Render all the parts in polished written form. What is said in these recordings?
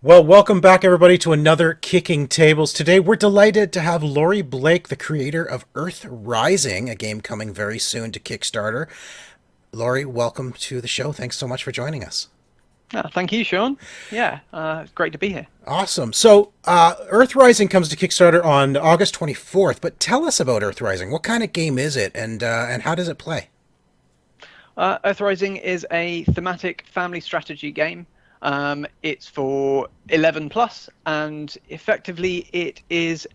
Well, welcome back, everybody, to another Kicking Tables. Today, we're delighted to have Laurie Blake, the creator of Earth Rising, a game coming very soon to Kickstarter. Laurie, welcome to the show. Thanks so much for joining us. Thank you, Sean. Yeah, it's great to be here. Awesome. So, Earth Rising comes to Kickstarter on August 24th, but tell us about Earth Rising. What kind of game is it, and how does it play? Earth Rising is a thematic family strategy game. It's for 11 plus, and effectively it's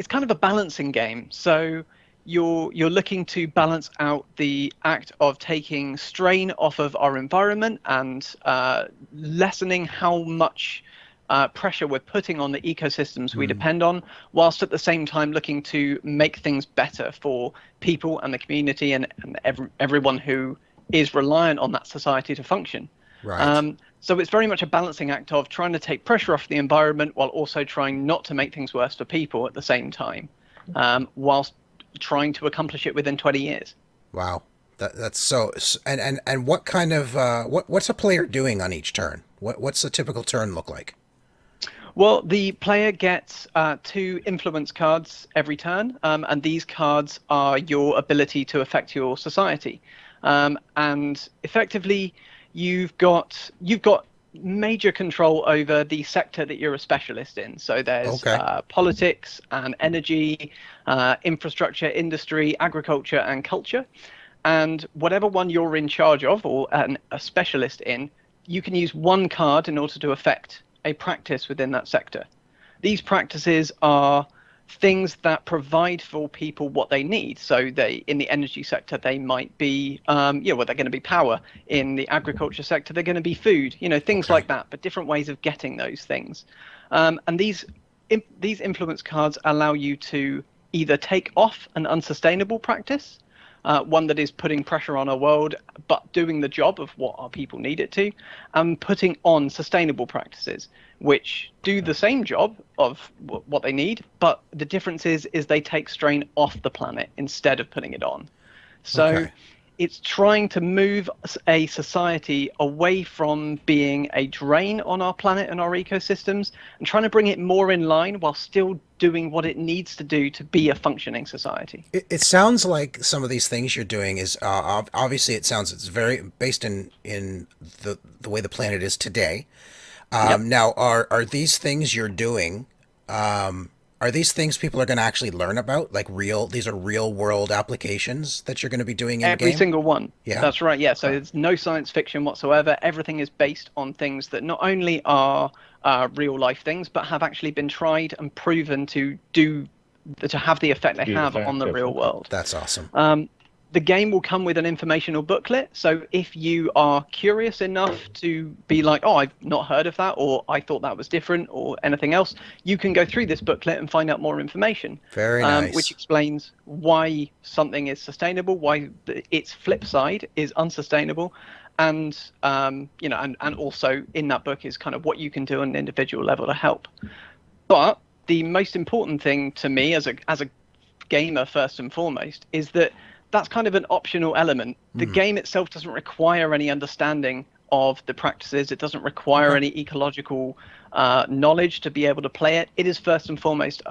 kind of a balancing game. So you're looking to balance out the act of taking strain off of our environment and lessening how much pressure we're putting on the ecosystems we depend on, whilst at the same time looking to make things better for people and the community and everyone who is reliant on that society to function. Right. So it's very much a balancing act of trying to take pressure off the environment while also trying not to make things worse for people at the same time, whilst trying to accomplish it within 20 years. Wow. That's so. And what kind of what's a player doing on each turn? What's a typical turn look like? Well, the player gets two influence cards every turn, and these cards are your ability to affect your society. And effectively, you've got major control over the sector that you're a specialist in. So there's Okay. politics and energy, infrastructure, industry, agriculture, and culture. And whatever one you're in charge of or a specialist in, you can use one card in order to affect a practice within that sector. These practices are things that provide for people what they need. So they, in the energy sector, they might be, well, they're going to be power. In the agriculture sector, they're going to be food. Things Okay. like that, but different ways of getting those things. And these influence cards allow you to either take off an unsustainable practice, one that is putting pressure on our world, but doing the job of what our people need it to, and putting on sustainable practices, which do the same job of what they need, but the difference is they take strain off the planet instead of putting it on. So Okay. it's trying to move a society away from being a drain on our planet and our ecosystems and trying to bring it more in line while still doing what it needs to do to be a functioning society. It sounds like some of these things you're doing is obviously it sounds it's very based in the way the planet is today. Yep. Now, are these things you're doing? Are these things people are going to actually learn about? Like real, these are real world applications that you're going to be doing in Every game? single one. Yeah. That's right. Yeah. So there's no science fiction whatsoever. Everything is based on things that not only are real life things, but have actually been tried and proven to have the effect they Be have on the effective. real Okay. world. That's awesome. The game will come with an informational booklet. So if you are curious enough to be like, oh, I've not heard of that, or I thought that was different, or anything else, you can go through this booklet and find out more information, Very which nice. explains why something is sustainable, why its flip side is unsustainable. And also in that book is kind of what you can do on an individual level to help. But the most important thing to me as a gamer first and foremost is that that's kind of an optional element. The game itself doesn't require any understanding of the practices. It doesn't require Okay. any ecological knowledge to be able to play it. It is first and foremost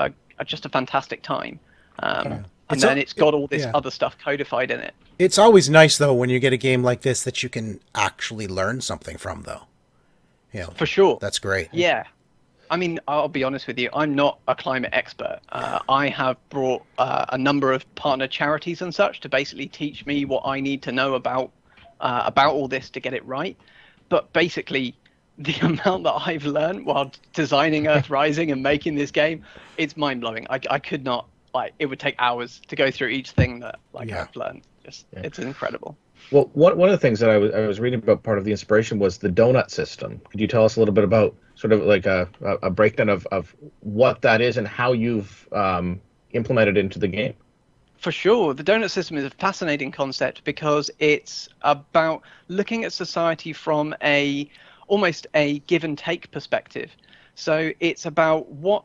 just a fantastic time. Yeah. And It's then it's got all this yeah. other stuff codified in it. It's always nice though when you get a game like this that you can actually learn something from though. For sure. That's great. Yeah. I mean, I'll be honest with you. I'm not a climate expert. I have brought a number of partner charities and such to basically teach me what I need to know about all this to get it right. But basically, the amount that I've learned while designing Earth Rising and making this game, it's mind blowing. I could not like it would take hours to go through each thing that Yeah. I've learned. Just Yeah. it's incredible. Well, one of the things that I was reading about, part of the inspiration was the donut system. Could you tell us a little bit about sort of like a breakdown of what that is and how you've implemented it into the game? For sure. The donut system is a fascinating concept because it's about looking at society from almost a give and take perspective. So it's about what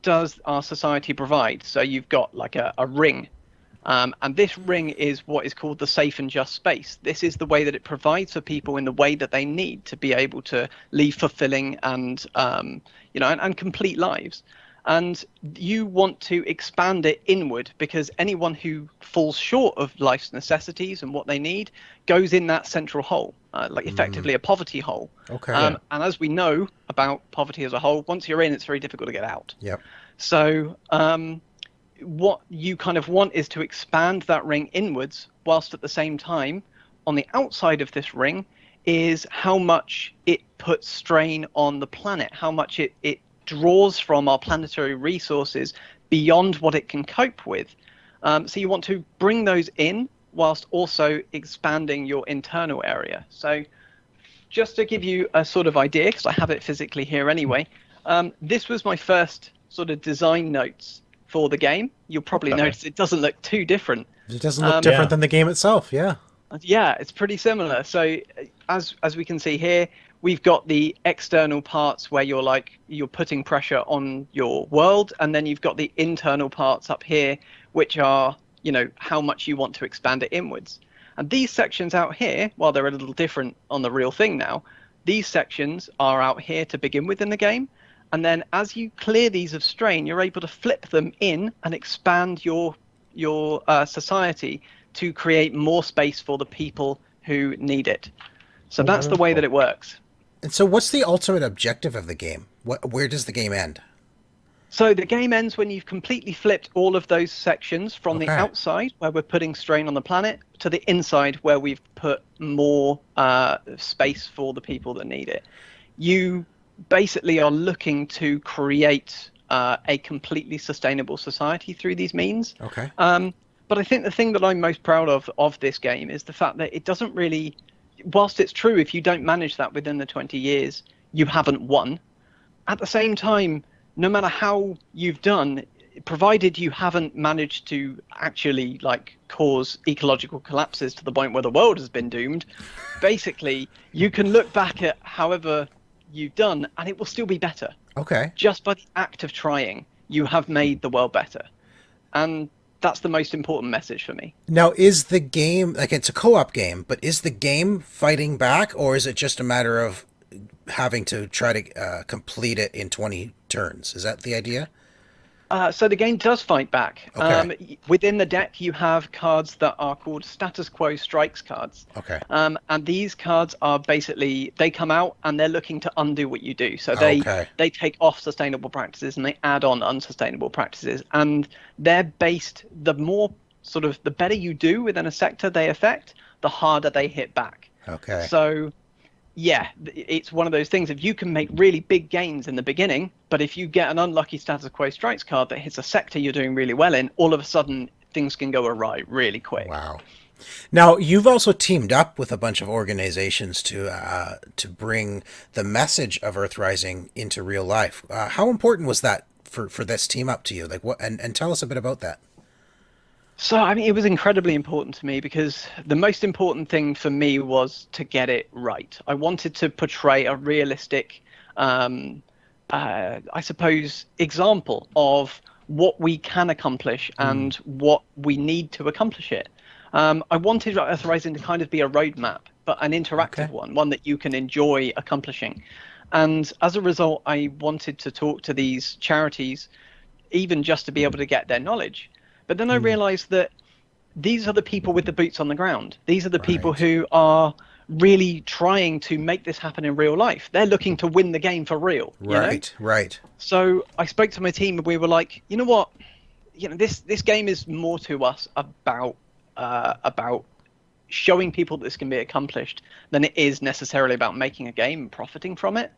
does our society provide? So you've got like a ring. And this ring is what is called the safe and just space. This is the way that it provides for people in the way that they need to be able to live fulfilling and and complete lives. And you want to expand it inward, because anyone who falls short of life's necessities and what they need goes in that central hole, like effectively a poverty hole. Okay. And as we know about poverty as a whole, once you're in, it's very difficult to get out. Yep. So what you kind of want is to expand that ring inwards, whilst at the same time, on the outside of this ring is how much it puts strain on the planet, how much it draws from our planetary resources beyond what it can cope with. So you want to bring those in whilst also expanding your internal area. So just to give you a sort of idea, because I have it physically here anyway, this was my first sort of design notes for the game. You'll probably notice it doesn't look too different. It doesn't look different than the game itself, yeah. Yeah, it's pretty similar. So as we can see here, we've got the external parts where you're putting pressure on your world, and then you've got the internal parts up here, which are, how much you want to expand it inwards. And these sections out here, while they're a little different on the real thing now, these sections are out here to begin with in the game. And then as you clear these of strain, you're able to flip them in and expand your society to create more space for the people who need it. So that's the way that it works. And so what's the ultimate objective of the game? Where does the game end? So the game ends when you've completely flipped all of those sections from the outside, where we're putting strain on the planet, to the inside, where we've put more space for the people that need it. You basically are looking to create a completely sustainable society through these means. Okay. But I think the thing that I'm most proud of this game is the fact that it doesn't really, whilst it's true, if you don't manage that within the 20 years, you haven't won. At the same time, no matter how you've done, provided you haven't managed to actually cause ecological collapses to the point where the world has been doomed, basically you can look back at however you've done and it will still be better. Okay. Just by the act of trying, you have made the world better. And that's the most important message for me. Now, is the game, it's a co-op game, but is the game fighting back, or is it just a matter of having to try to complete it in 20 turns? Is that the idea? So the game does fight back. Okay. Within the deck, you have cards that are called status quo strikes cards. Okay. And these cards are basically, they come out and they're looking to undo what you do. So they take off sustainable practices and they add on unsustainable practices. And they're based, the better you do within a sector they affect, the harder they hit back. Okay. So yeah, it's one of those things. If you can make really big gains in the beginning, but if you get an unlucky status quo strikes card that hits a sector you're doing really well in, all of a sudden things can go awry really quick. Wow. Now, you've also teamed up with a bunch of organizations to bring the message of Earthrising into real life. How important was that for this team up to you? And tell us a bit about that. So, I mean, it was incredibly important to me because the most important thing for me was to get it right. I wanted to portray a realistic, I suppose, example of what we can accomplish and what we need to accomplish it. I wanted Earthrising to kind of be a roadmap, but an interactive one that you can enjoy accomplishing. And as a result, I wanted to talk to these charities, even just to be able to get their knowledge. But then I realized that these are the people with the boots on the ground. These are the people who are really trying to make this happen in real life. They're looking to win the game for real. Right. So I spoke to my team and we were like, you know what? This game is more to us about showing people that this can be accomplished than it is necessarily about making a game and profiting from it.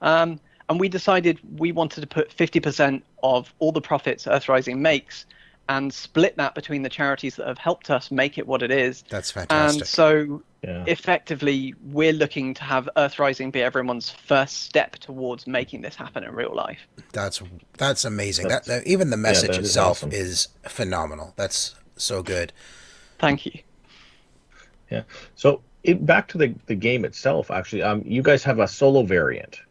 And we decided we wanted to put 50% of all the profits Earthrising makes and split that between the charities that have helped us make it what it is. That's fantastic. And so effectively, we're looking to have Earthrising be everyone's first step towards making this happen in real life. That's amazing. Even the message itself awesome. is phenomenal. That's so good. Thank you. Yeah. So back to the game itself, actually, you guys have a solo variant.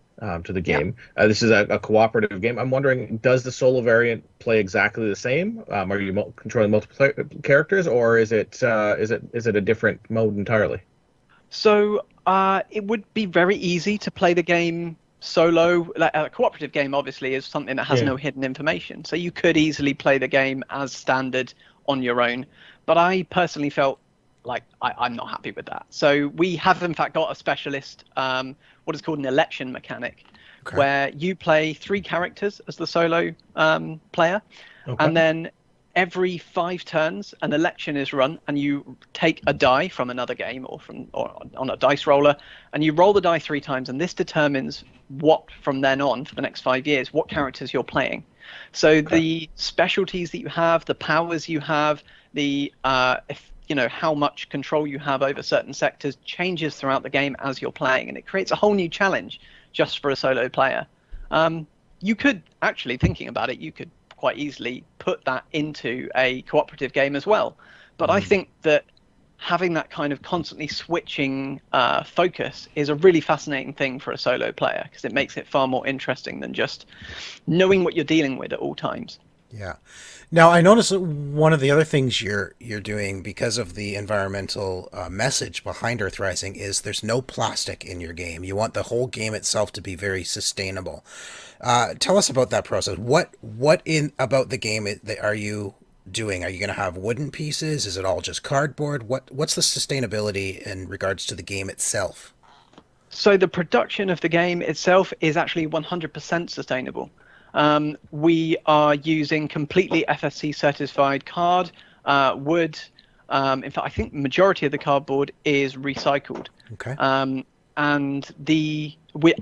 to the Yeah. game. This is a cooperative game. I'm wondering, does the solo variant play exactly the same? Are you controlling multiple characters, or is it a different mode entirely? So it would be very easy to play the game solo. Like, a cooperative game, obviously, is something that has Yeah. no hidden information. So you could easily play the game as standard on your own. But I personally felt like I'm not happy with that. So we have, in fact, got a specialist, what is called an election mechanic, Okay. where you play three characters as the solo player, Okay. and then every 5 turns an election is run, and you take a die from another game or on a dice roller, and you roll the die 3 times, and this determines what from then on for the next 5 years what characters you're playing. So Okay. the specialties that you have, the powers you have, the if you know how much control you have over certain sectors changes throughout the game as you're playing, and it creates a whole new challenge just for a solo player. You could actually, thinking about it, you could quite easily put that into a cooperative game as well. But I Mm. think that having that kind of constantly switching focus is a really fascinating thing for a solo player, because it makes it far more interesting than just knowing what you're dealing with at all times. Yeah. Now I notice that one of the other things you're doing because of the environmental message behind Earthrising is there's no plastic in your game. You want the whole game itself to be very sustainable. Tell us about that process. What in about the game are you doing? Are you going to have wooden pieces? Is it all just cardboard? What's the sustainability in regards to the game itself? So the production of the game itself is actually 100% sustainable. We are using completely FSC certified card, wood. In fact, I think the majority of the cardboard is recycled. Okay. And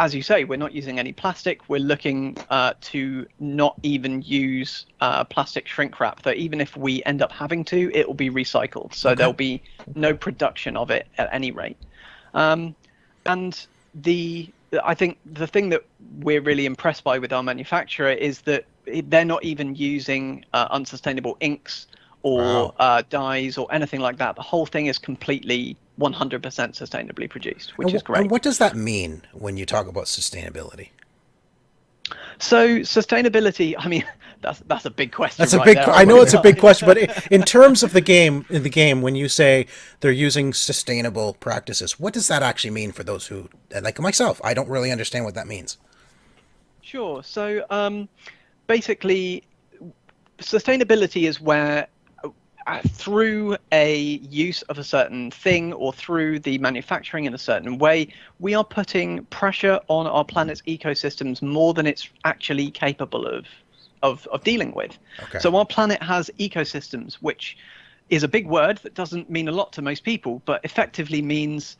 as you say, we're not using any plastic. We're looking to not even use plastic shrink wrap. That even if we end up having to, it will be recycled. So Okay. there'll be no production of it at any rate. Um, and the I think the thing that we're really impressed by with our manufacturer is that they're not even using unsustainable inks or Wow. dyes or anything like that. The whole thing is completely 100% sustainably produced, which And, is and great. what does that mean when you talk about sustainability? So sustainability, I mean, that's a big question That's a right big. there. I I know won't it's a big lie. question, but in terms of the game, in the game, when you say they're using sustainable practices, what does that actually mean for those who, like myself, I don't really understand what that means. Sure. So basically, sustainability is where through a use of a certain thing or through the manufacturing in a certain way, we are putting pressure on our planet's ecosystems more than it's actually capable of dealing with. Okay. So our planet has ecosystems, which is a big word that doesn't mean a lot to most people, but effectively means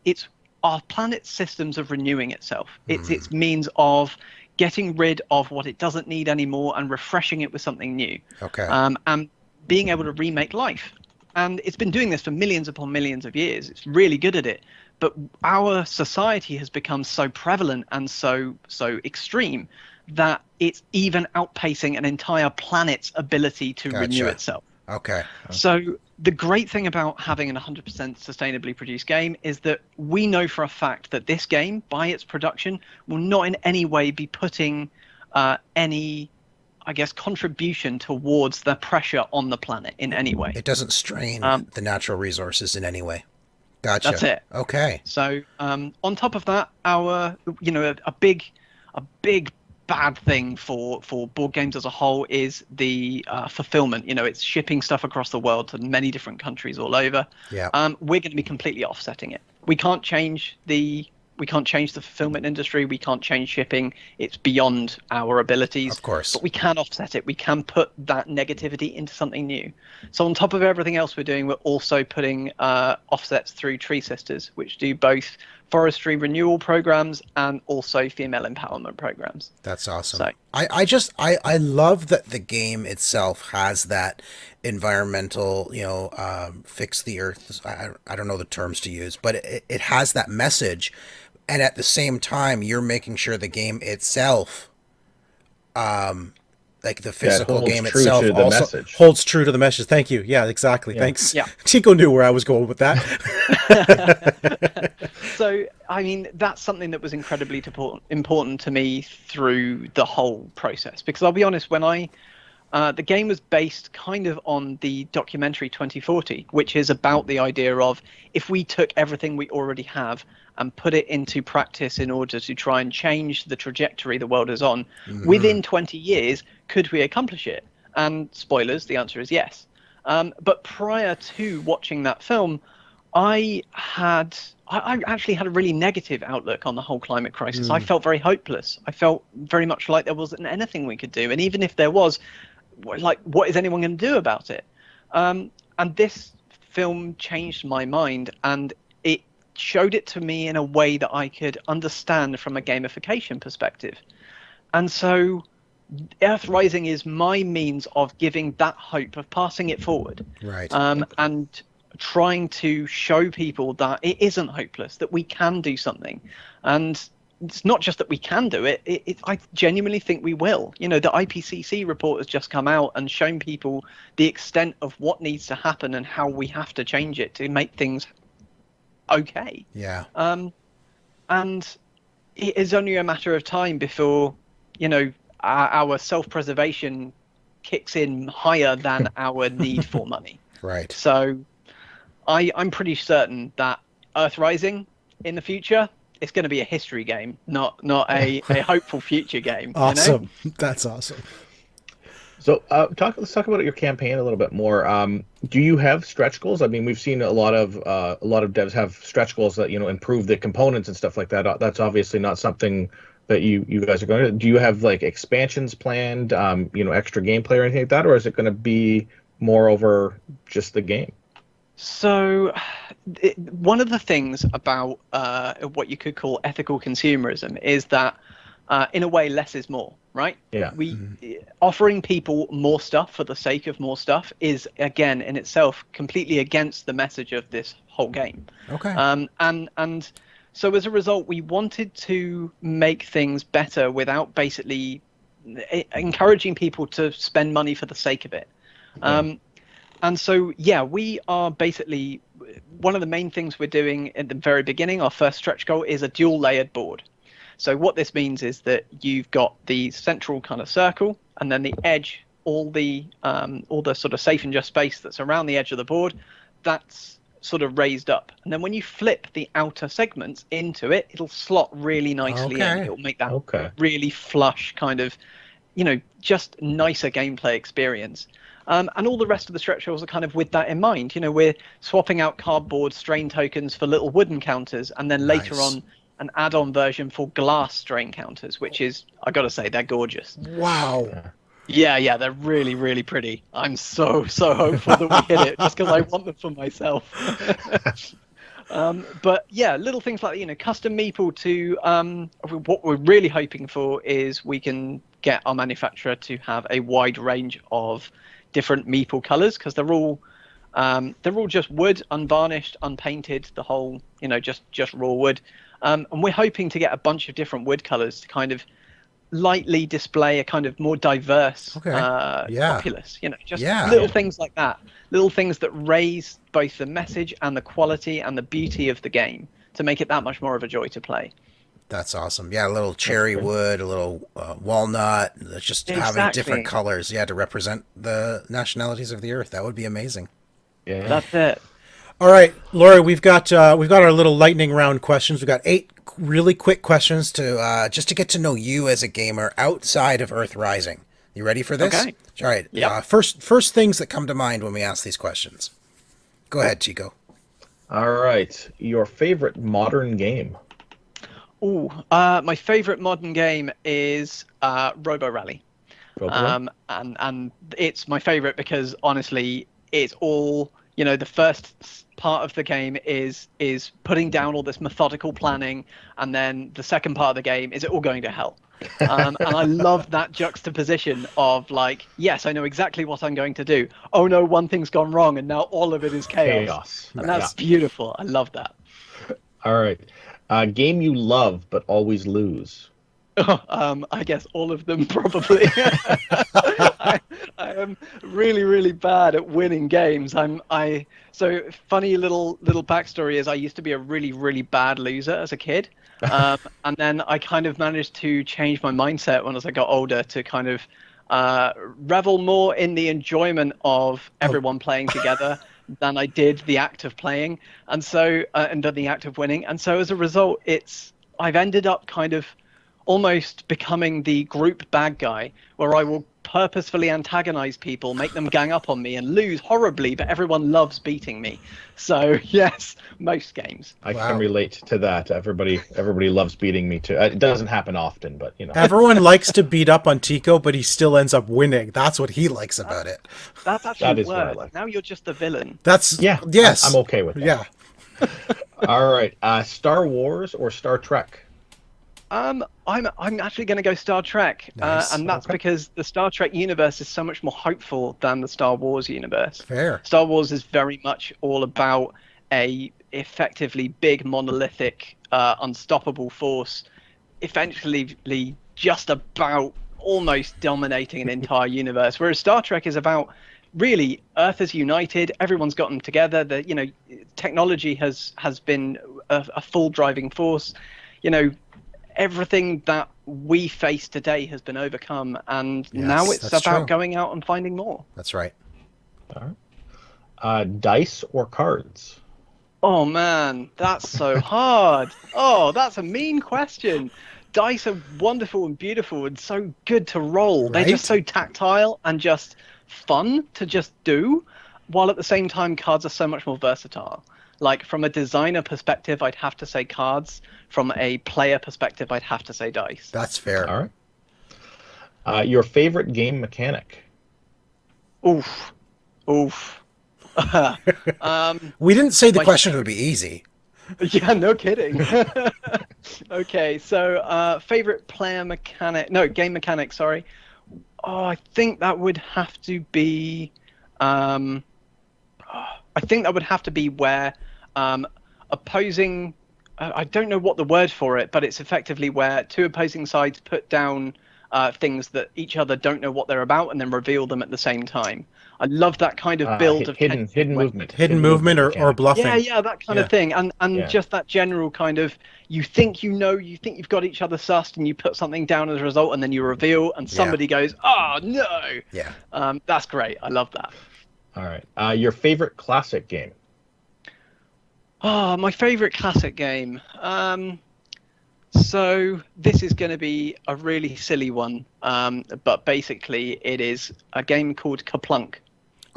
it's our planet's systems of renewing itself. It's Hmm. its means of getting rid of what it doesn't need anymore and refreshing it with something new. Okay. And being able to remake life. And it's been doing this for millions upon millions of years. It's really good at it. But our society has become so prevalent and so extreme that it's even outpacing an entire planet's ability to renew Gotcha. itself. Okay. So the great thing about having an 100% sustainably produced game is that we know for a fact that this game, by its production, will not in any way be putting any, I guess, contribution towards the pressure on the planet in any way. It doesn't strain Um, the natural resources in any way. that's Gotcha. it. Okay. So on top of that, our a big bad thing for board games as a whole is the fulfillment. It's shipping stuff across the world to many different countries all over. Yeah. We're going to be completely offsetting it. We can't change the fulfillment industry. We can't change shipping. It's beyond our abilities, Of course. but we can offset it. We can put that negativity into something new. So on top of everything else we're doing, we're also putting offsets through Tree Sisters, which do both forestry renewal programs and also female empowerment programs. That's awesome. So I love that the game itself has that environmental, fix the earth. I don't know the terms to use, but it has that message. And at the same time, you're making sure the game itself like the Yeah, it physical holds game true itself to the also message. holds true to the message. Thank you. Yeah, exactly. Yeah. Thanks. Yeah. Chico knew where I was going with that. So, I mean, that's something that was incredibly important to me through the whole process. Because I'll be honest, the game was based kind of on the documentary 2040, which is about the idea of if we took everything we already have and put it into practice in order to try and change the trajectory the world is on, within 20 years, could we accomplish it? And spoilers, the answer is yes. But prior to watching that film, I actually had a really negative outlook on the whole climate crisis. I felt very hopeless. I felt very much like there wasn't anything we could do. And even if there was, like, what is anyone going to do about it? And this film changed my mind, and it showed it to me in a way that I could understand from a gamification perspective. And so Earth Rising is my means of giving that hope, of passing it forward. Right. And trying to show people that it isn't hopeless, that we can do something. And it's not just that we can do it, I genuinely think we will. You know, the IPCC report has just come out and shown people the extent of what needs to happen and how we have to change it to make things okay. Yeah. And it is only a matter of time before, you know, our self-preservation kicks in higher than our need for money. Right. So I'm pretty certain that Earth Rising in the future, it's going to be a history game, not a hopeful future game. Awesome. You know? That's awesome. So let's talk about your campaign a little bit more. Do you have stretch goals? I mean, we've seen a lot of devs have stretch goals that, you know, improve the components and stuff like that. That's obviously not something that you guys are going to. Do you have like expansions planned, you know, extra gameplay or anything like that, or is it going to be more over just the game? So one of the things about what you could call ethical consumerism is that in a way less is more, right? Yeah. Offering people more stuff for the sake of more stuff is, again, in itself completely against the message of this whole game. Okay. And so as a result, we wanted to make things better without basically encouraging people to spend money for the sake of it. And so, yeah, we are basically, one of the main things we're doing at the very beginning, our first stretch goal, is a dual layered board. So what this means is that you've got the central kind of circle, and then the edge, all the sort of safe and just space that's around the edge of the board, that's sort of raised up. And then when you flip the outer segments into it, it'll slot really nicely in. It'll make that really flush kind of, you know, just nicer gameplay experience. And all the rest of the stretch goals are kind of with that in mind. You know, we're swapping out cardboard strain tokens for little wooden counters, and then later on an add-on version for glass strain counters, which is, I gotta say, they're gorgeous. Wow. Yeah, they're really, really pretty. I'm so hopeful that we hit it, just because I want them for myself. But yeah, little things like, you know, custom meeple to what we're really hoping for is we can get our manufacturer to have a wide range of different meeple colors, because they're all just wood, unvarnished, unpainted, the whole, you know, just raw wood. And we're hoping to get a bunch of different wood colors to kind of lightly display a kind of more diverse populace, you know, just little things like that, little things that raise both the message and the quality and the beauty of the game to make it that much more of a joy to play. That's awesome. Yeah, a little cherry wood, a little walnut, just having different colors, to represent the nationalities of the earth. That would be amazing. Yeah, that's it. All right, Laurie, we've got our little lightning round questions. We've got 8 really quick questions to just to get to know you as a gamer outside of Earth Rising. You ready for this? Okay. All right. Yep. First things that come to mind when we ask these questions. Go ahead, Chico. All right. Your favorite modern game? My favorite modern game is Robo Rally. And it's my favorite because honestly, it's all, you know, the first part of the game is putting down all this methodical planning, and then the second part of the game is it all going to hell. And I love that juxtaposition of like, yes, I know exactly what I'm going to do. Oh no, one thing's gone wrong, and now all of it is chaos. And that's beautiful. I love that. All right. Game you love but always lose? I guess all of them probably. I am really, really bad at winning games. So funny little backstory is I used to be a really, really bad loser as a kid, and then I kind of managed to change my mindset when as I got older to kind of revel more in the enjoyment of everyone playing together than I did the act of playing, and so and the act of winning. And so as a result, I've ended up kind of almost becoming the group bad guy, where I will purposefully antagonize people, make them gang up on me, and lose horribly, but everyone loves beating me. So yes, most games. I Wow. can relate to that. Everybody loves beating me too. It doesn't happen often, but Everyone likes to beat up on Tico, but he still ends up winning. That's what he likes about it. That's actually That is what I worse. like. Now you're just the villain. That's Yeah. yes. I'm okay with that. Yeah. All right. Star Wars or Star Trek? I'm actually going to go Star Trek, Nice. and that's Okay. because the Star Trek universe is so much more hopeful than the Star Wars universe. Fair. Star Wars is very much all about a effectively big monolithic, unstoppable force, eventually just about almost dominating an entire universe. Whereas Star Trek is about really Earth is united, everyone's gotten together. Technology has been a full driving force. Everything that we face today has been overcome, and now it's that's about true. going out and finding more. That's right. All right. Dice or cards? Oh man, that's so hard. Oh, that's a mean question. Dice are wonderful and beautiful and so good to roll. They're just so Right? tactile and just fun to just do, while at the same time cards are so much more versatile. Like from a designer perspective, I'd have to say cards. From a player perspective, I'd have to say dice. That's fair. All right. Your favorite game mechanic? Oof. Oof. We didn't say the My- question would be easy. Yeah, no kidding. Okay, so favorite game mechanic, sorry. Oh, I think that would have to be where opposing I don't know what the word for it, but it's effectively where two opposing sides put down things that each other don't know what they're about and then reveal them at the same time. I love that kind of build of hidden tension where- movement. Hidden movement or mechanic. bluffing. yeah, that kind Yeah. of thing, and Yeah. just that general kind of you think you've got each other sussed, and you put something down as a result, and then you reveal, and somebody goes, "Oh no!" Yeah. That's great. I love that. All right. Your favorite classic game? Oh, my favorite classic game. So this is going to be a really silly one, but basically it is a game called Kaplunk.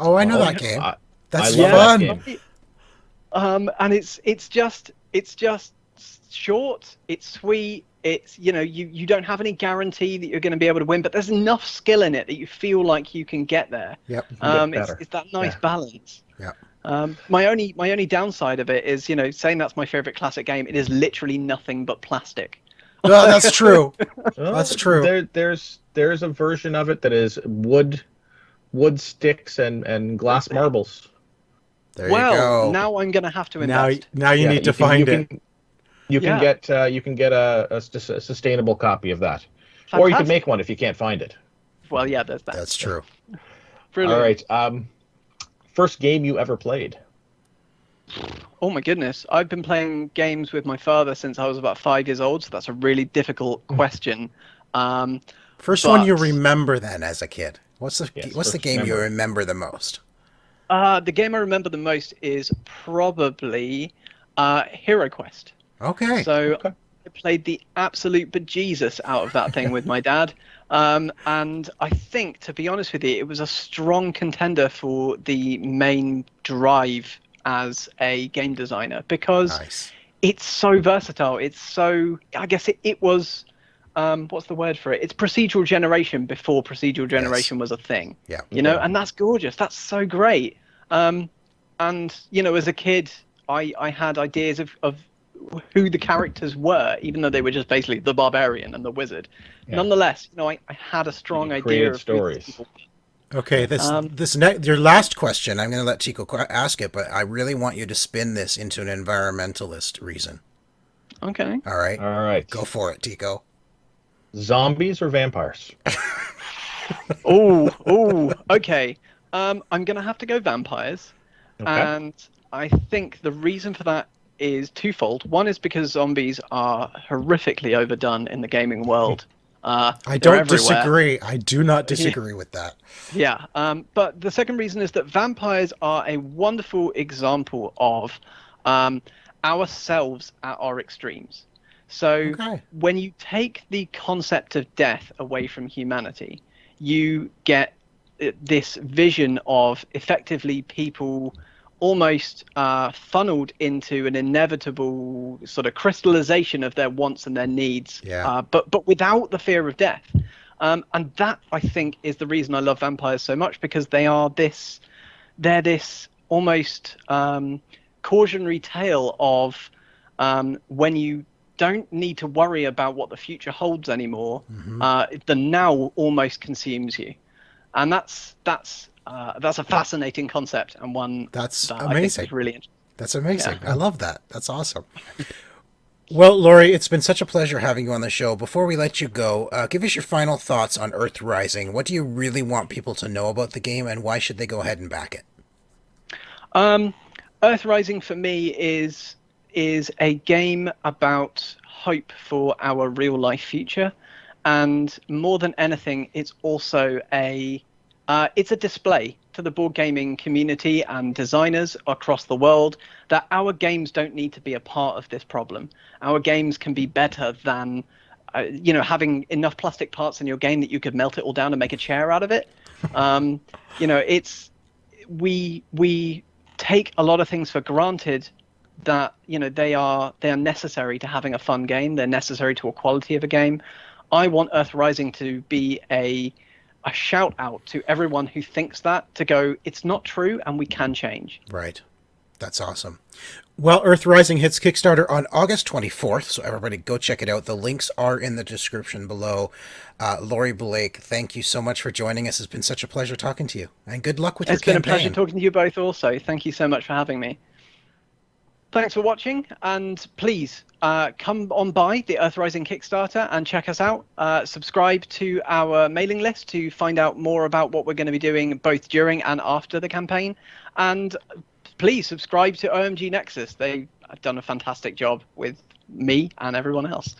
Oh, I know Oh, that game. I That's love fun. that game. And it's just short. It's sweet. It's you don't have any guarantee that you're going to be able to win, but there's enough skill in it that you feel like you can get there. Yep. Get better. It's that nice Yeah. balance. Yeah. My only downside of it is, saying that's my favorite classic game, it is literally nothing but plastic. No, that's true. Well, That's true. There's a version of it that is wood sticks and glass marbles. There you go. Now I'm going to have to Now invest. you need to find it. You can get a sustainable copy of that, or you can make one if you can't find it. Well, yeah, there's that. That's true. Brilliant. All right. First game you ever played? Oh my goodness. I've been playing games with my father since I was about 5 years old, so that's a really difficult question. First one you But- remember then as a kid. What's the first game you memory. remember the most? The game I remember the most is probably Hero Quest. Okay. So Okay. I played the absolute bejesus out of that thing with my dad. And I think, to be honest with you, it was a strong contender for the main drive as a game designer because Nice. it's so versatile. It's so, I guess it was, what's the word for it? It's procedural generation before procedural generation was a thing. Yeah. And that's gorgeous. That's so great. And, as a kid, I had ideas of who the characters were, even though they were just basically the barbarian and the wizard. Yeah. Nonetheless, I had a strong idea created of who stories. these people were. Okay, your last question, I'm going to let Tico ask it, but I really want you to spin this into an environmentalist reason. Okay. All right? All right. Go for it, Tico. Zombies or vampires? Okay. I'm gonna have to go vampires, Okay. and I think the reason for that is twofold. One is because zombies are horrifically overdone in the gaming world. I They're don't everywhere. disagree. I do not Yeah, disagree with that. yeah. But the second reason is that vampires are a wonderful example of um, ourselves at our extremes. So Okay. when you take the concept of death away from humanity, you get this vision of effectively people almost funneled into an inevitable sort of crystallization of their wants and their needs, Yeah. but without the fear of death. And that I think is the reason I love vampires so much, because they're this almost cautionary tale of when you don't need to worry about what the future holds anymore. Hmm. The now almost consumes you, and that's a fascinating concept, and one That's that I think amazing. is really interesting. That's Yeah. amazing. I love that. That's awesome. Well, Laurie, it's been such a pleasure having you on the show. Before we let you go, give us your final thoughts on Earth Rising. What do you really want people to know about the game, and why should they go ahead and back it? Um, Earth Rising for me is a game about hope for our real life future, and more than anything, it's a display to the board gaming community and designers across the world that our games don't need to be a part of this problem. Our games can be better than having enough plastic parts in your game that you could melt it all down and make a chair out of it. Um, it's we take a lot of things for granted that they are necessary to having a fun game. They're necessary to a quality of a game. I want Earth Rising to be a shout out to everyone who thinks that, to go, it's not true and we can change. Right. That's awesome. Well, Earth Rising hits Kickstarter on August 24th, so everybody go check it out. The links are in the description below. Laurie Blake, thank you so much for joining us. It's been such a pleasure talking to you, and good luck with your It's been a pleasure campaign. talking to you both also. Thank you so much for having me. Thanks for watching, and please come on by the Earth Rising Kickstarter and check us out. Subscribe to our mailing list to find out more about what we're going to be doing both during and after the campaign. And please subscribe to OMG Nexus. They have done a fantastic job with me and everyone else.